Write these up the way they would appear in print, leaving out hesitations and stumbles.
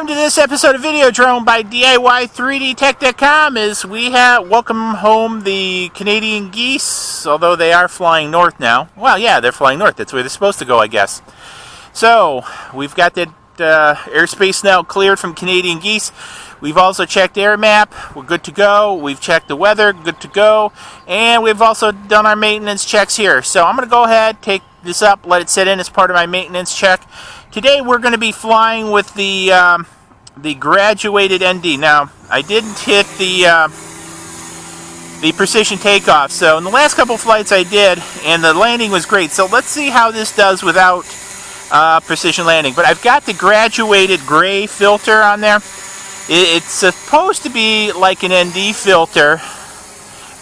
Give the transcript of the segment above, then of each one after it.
Welcome to this episode of Video Drone by DIY3DTech.com as we welcome home the Canadian geese, although they are flying north now. Well, yeah, they're flying north. That's where they're supposed to go, I guess. So, we've got that airspace now cleared from Canadian geese. We've also checked air map. We're good to go. We've checked the weather. Good to go. And we've also done our maintenance checks here. So, I'm going to go ahead, take this up, let it sit in as part of my maintenance check. Today we're going to be flying with the graduated ND. Now, I didn't hit the precision takeoff, so in the last couple flights I did, and the landing was great. So let's see how this does without precision landing. But I've got the graduated gray filter on there. It's supposed to be like an ND filter,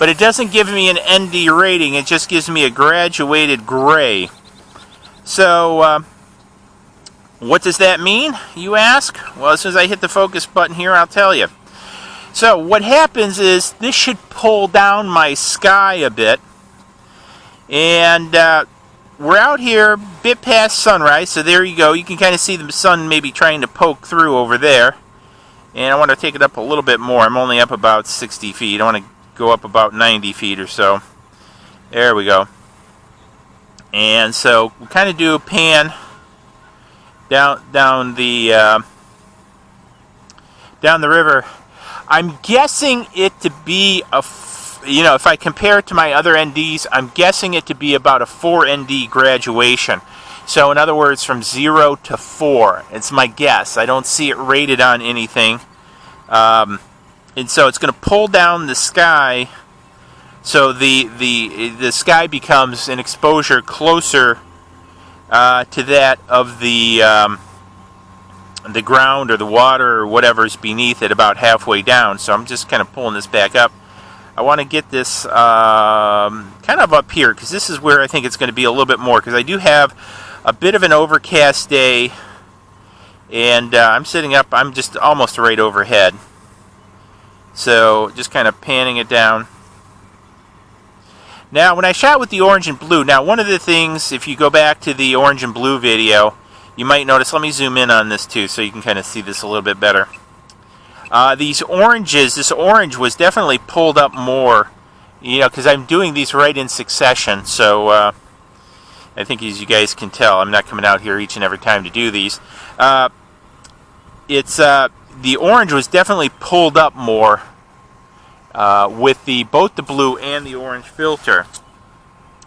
but it doesn't give me an ND rating. It just gives me a graduated gray. So, what does that mean, you ask? Well, as soon as I hit the focus button here, I'll tell you. So, what happens is this should pull down my sky a bit. And we're out here a bit past sunrise, so there you go. You can kind of see the sun maybe trying to poke through over there. And I want to take it up a little bit more. I'm only up about 60 feet. I want to go up about 90 feet or so. There we go. And so, we kind of do a pan down the river. I'm guessing it to be if I compare it to my other NDs, I'm guessing it to be about a 4 ND graduation. So in other words, from 0 to 4. It's my guess. I don't see it rated on anything. And so it's going to pull down the sky. So the sky becomes an exposure closer to that of the ground or the water or whatever's beneath it, about halfway down. So I'm just kind of pulling this back up. I want to get this kind of up here, because this is where I think it's going to be a little bit more, because I do have a bit of an overcast day, and I'm sitting up, I'm just almost right overhead. So just kind of panning it down. Now, when I shot with the orange and blue, now one of the things, if you go back to the orange and blue video, you might notice, let me zoom in on this too so you can kind of see this a little bit better. These oranges, this orange was definitely pulled up more, because I'm doing these right in succession. So I think, as you guys can tell, I'm not coming out here each and every time to do these. The orange was definitely pulled up more with both the blue and the orange filter.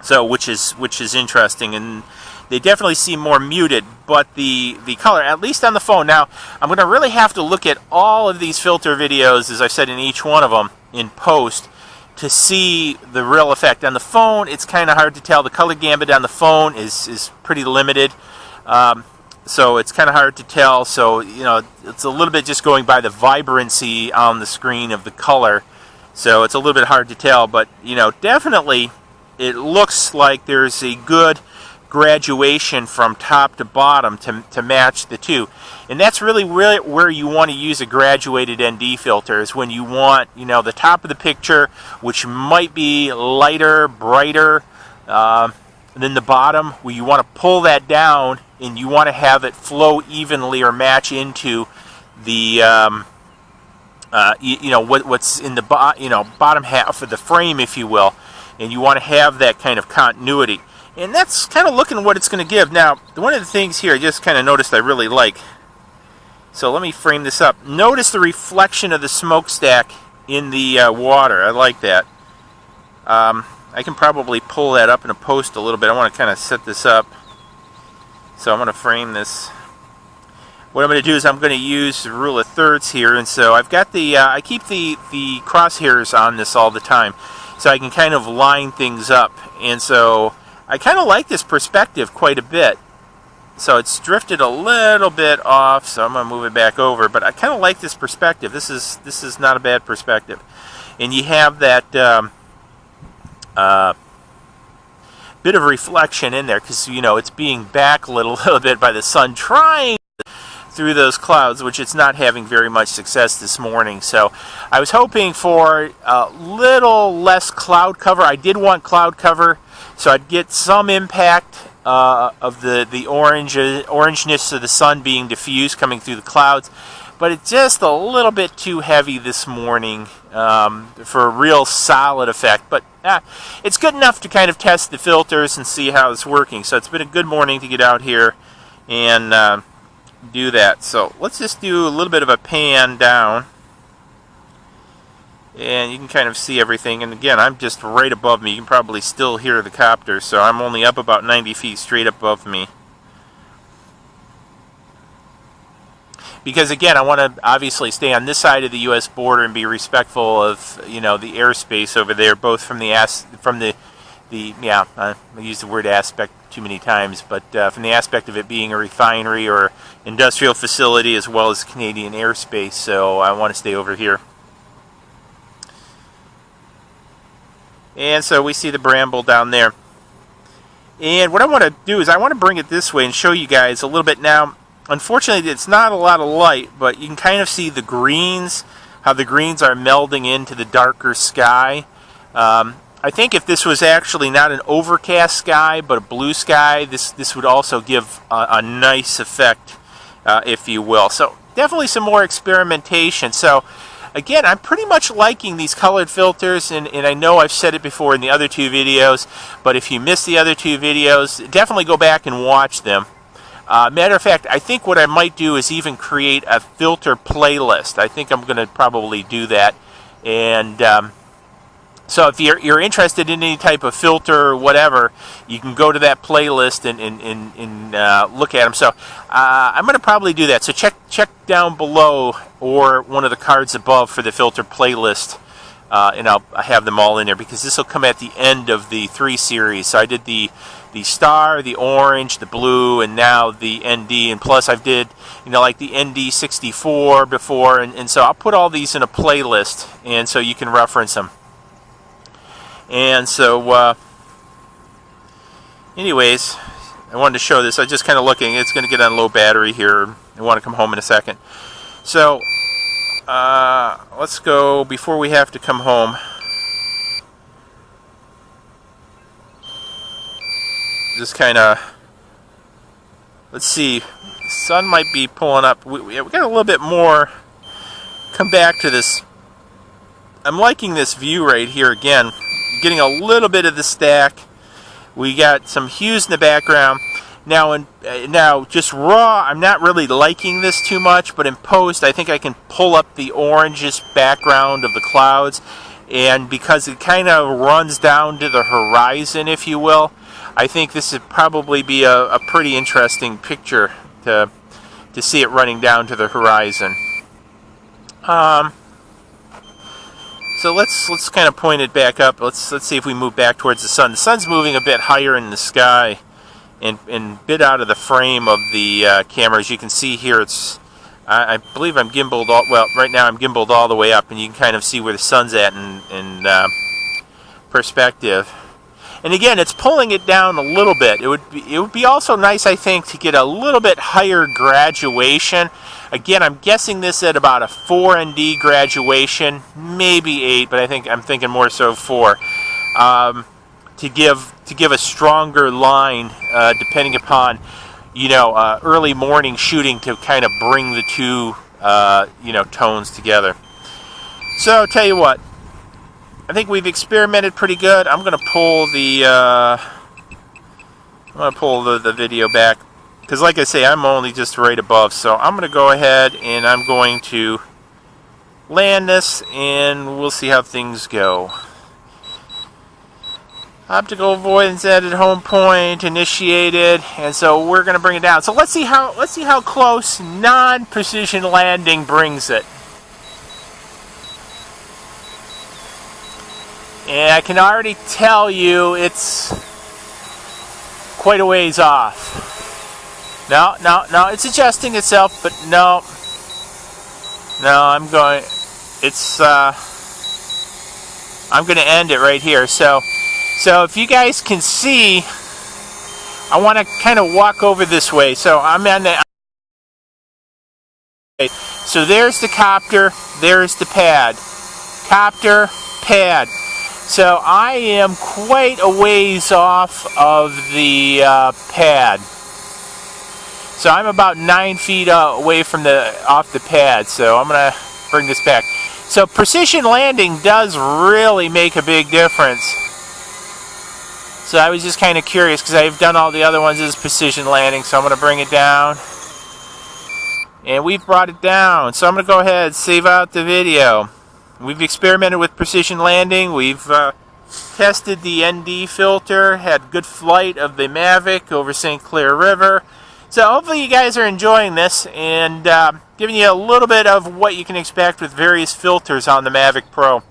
So which is interesting, and they definitely seem more muted, but the color, at least on the phone. Now, I'm going to really have to look at all of these filter videos, as I've said, in each one of them in post, to see the real effect. On the phone, it's kind of hard to tell. The color gamut on the phone is pretty limited, so it's kind of hard to tell. So, it's a little bit just going by the vibrancy on the screen of the color. So it's a little bit hard to tell, but, definitely it looks like there's a good graduation from top to bottom to match the two. And that's really where you want to use a graduated ND filter, is when you want, the top of the picture, which might be lighter, brighter than the bottom, where you want to pull that down and you want to have it flow evenly or match into the what's in the bottom half of the frame, if you will, and you want to have that kind of continuity. And that's kind of looking what it's going to give. Now, one of the things here I just kind of noticed I really like. So let me frame this up. Notice the reflection of the smokestack in the water. I like that. I can probably pull that up in a post a little bit. I want to kind of set this up. So I'm going to frame this. What I'm going to do is I'm going to use the rule of thirds here. And so I've got I keep the crosshairs on this all the time, so I can kind of line things up. And so I kind of like this perspective quite a bit. So it's drifted a little bit off, so I'm going to move it back over. But I kind of like this perspective. This is not a bad perspective. And you have that bit of reflection in there, because, it's being backlit a little bit by the sun trying through those clouds, which it's not having very much success this morning. So I was hoping for a little less cloud cover. I did want cloud cover, so I'd get some impact of the orangeness of the sun being diffused coming through the clouds. but it's just a little bit too heavy this morning for a real solid effect. But it's good enough to kind of test the filters and see how it's working. So it's been a good morning to get out here and do that. So let's just do a little bit of a pan down, and you can kind of see everything. And again, I'm just right above me. You can probably still hear the copter, so I'm only up about 90 feet straight above me. Because again, I want to obviously stay on this side of the U.S. border and be respectful of, you know, the airspace over there, both from I use the word aspect too many times, but from the aspect of it being a refinery or industrial facility, as well as Canadian airspace. So I want to stay over here. And so we see the bramble down there. And what I want to do is I want to bring it this way and show you guys a little bit now. Unfortunately, it's not a lot of light, but you can kind of see the greens, how the greens are melding into the darker sky. I think if this was actually not an overcast sky, but a blue sky, this would also give a nice effect, if you will. So definitely some more experimentation. So again, I'm pretty much liking these colored filters, and I know I've said it before in the other two videos, but if you missed the other two videos, definitely go back and watch them. Matter of fact, I think what I might do is even create a filter playlist. I think I'm going to probably do that. And so if you're interested in any type of filter or whatever, you can go to that playlist and look at them. So I'm going to probably do that. So check down below or one of the cards above for the filter playlist. And I'll have them all in there, because this will come at the end of the 3 series. So I did the star, the orange, the blue, and now the ND. And plus I did, like the ND64 before. And so I'll put all these in a playlist, and so you can reference them. And so, anyways, I wanted to show this. I was just kind of looking. It's going to get on low battery here. I want to come home in a second. So, let's go before we have to come home. Just kind of, let's see, the sun might be pulling up. We got a little bit more. Come back to this. I'm liking this view right here again. Getting a little bit of the stack. We got some hues in the background. Now just raw, I'm not really liking this too much, but in post, I think I can pull up the orangish background of the clouds, and because it kind of runs down to the horizon, if you will, I think this would probably be a pretty interesting picture to see it running down to the horizon. So let's kind of point it back up. Let's see if we move back towards the sun. The sun's moving a bit higher in the sky and a bit out of the frame of the camera. As you can see here, I believe I'm gimbaled right now I'm gimbaled all the way up, and you can kind of see where the sun's at in perspective. And again, it's pulling it down a little bit. It would be also nice, I think, to get a little bit higher graduation. Again, I'm guessing this at about a 4 ND graduation, maybe 8, but I'm thinking more so 4, to give a stronger line, depending upon, early morning shooting, to kind of bring the two, tones together. So I'll tell you what. I think we've experimented pretty good. I'm going to pull the video back, because like I say, I'm only just right above. So I'm going to go ahead and I'm going to land this, and we'll see how things go. Optical avoidance added, home point initiated, and so we're going to bring it down. So let's see how close non-precision landing brings it. And I can already tell you it's quite a ways off. No, it's adjusting itself, but no, I'm going to end it right here. So if you guys can see, I want to kind of walk over this way. So I'm on the. So there's the copter, there's the pad. Copter, pad. So I am quite a ways off of the pad. So I'm about 9 feet away from off the pad, so I'm going to bring this back. So precision landing does really make a big difference. So I was just kind of curious because I've done all the other ones as precision landing, so I'm going to bring it down. And we've brought it down, so I'm going to go ahead and save out the video. We've experimented with precision landing. We've tested the ND filter, had good flight of the Mavic over St. Clair River. So hopefully you guys are enjoying this and giving you a little bit of what you can expect with various filters on the Mavic Pro.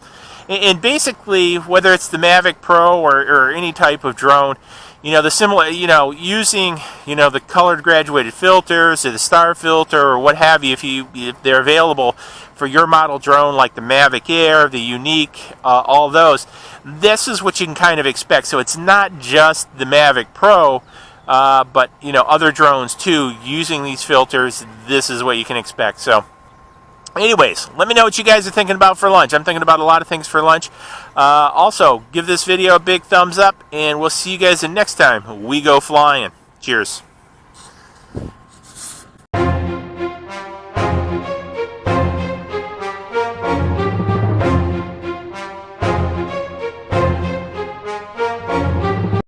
And basically, whether it's the Mavic Pro or any type of drone, the similar, using, the colored graduated filters or the star filter or what have you, if they're available for your model drone like the Mavic Air, the Unique, all those, this is what you can kind of expect. So it's not just the Mavic Pro, but, other drones too, using these filters, this is what you can expect. So anyways, let me know what you guys are thinking about for lunch. I'm thinking about a lot of things for lunch. Also, give this video a big thumbs up, and we'll see you guys the next time we go flying. Cheers.